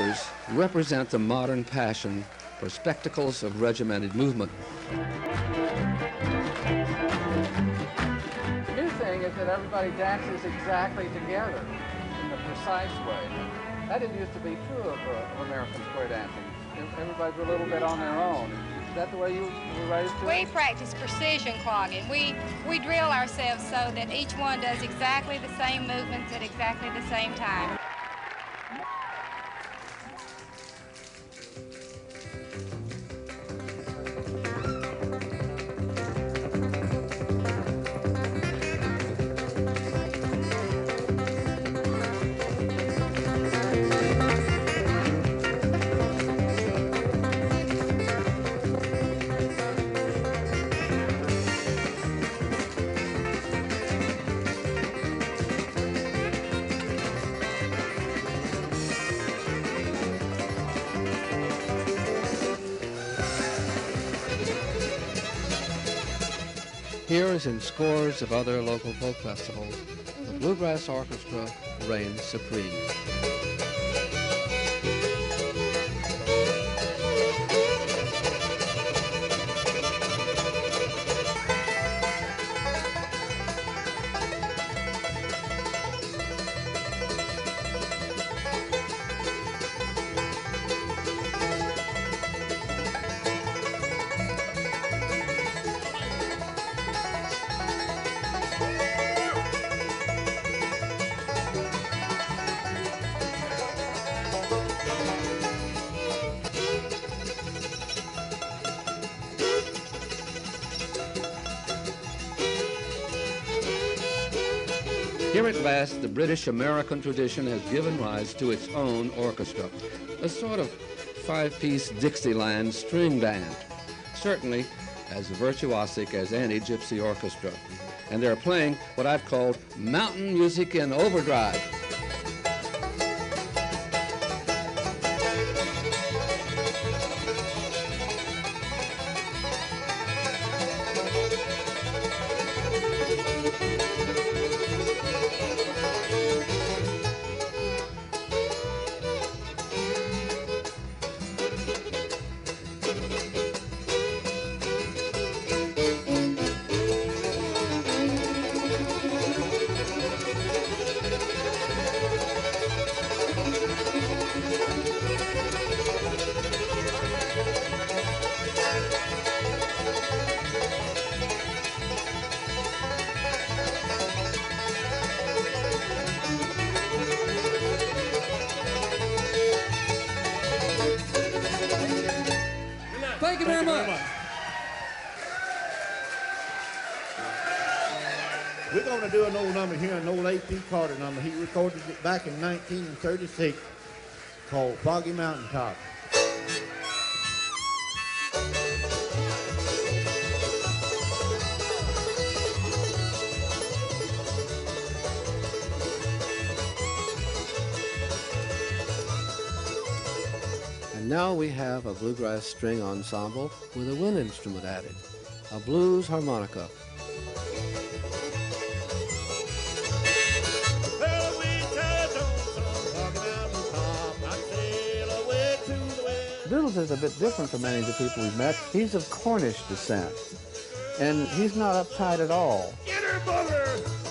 others represent the modern passion for spectacles of regimented movement. The new thing is that everybody dances exactly together in a precise way. That didn't used to be true of American square dancing. Everybody's a little bit on their own. Is that the way you were raised to? We practice precision clogging. We drill ourselves so that each one does exactly the same movements at exactly the same time. Here, as in scores of other local folk festivals, the Bluegrass Orchestra reigns supreme. Here at last, the British-American tradition has given rise to its own orchestra, a sort of five-piece Dixieland string band, certainly as virtuosic as any gypsy orchestra. And they're playing what I've called mountain music in overdrive. Thank you very much. We're going to do an old number here, an old A.P. Carter number. He recorded it back in 1936 called Foggy Mountain Top. And now we have a bluegrass string ensemble with a wind instrument added, a blues harmonica. Biddles is a bit different from many of the people we've met. He's of Cornish descent, and he's not uptight at all. Get her, bugger!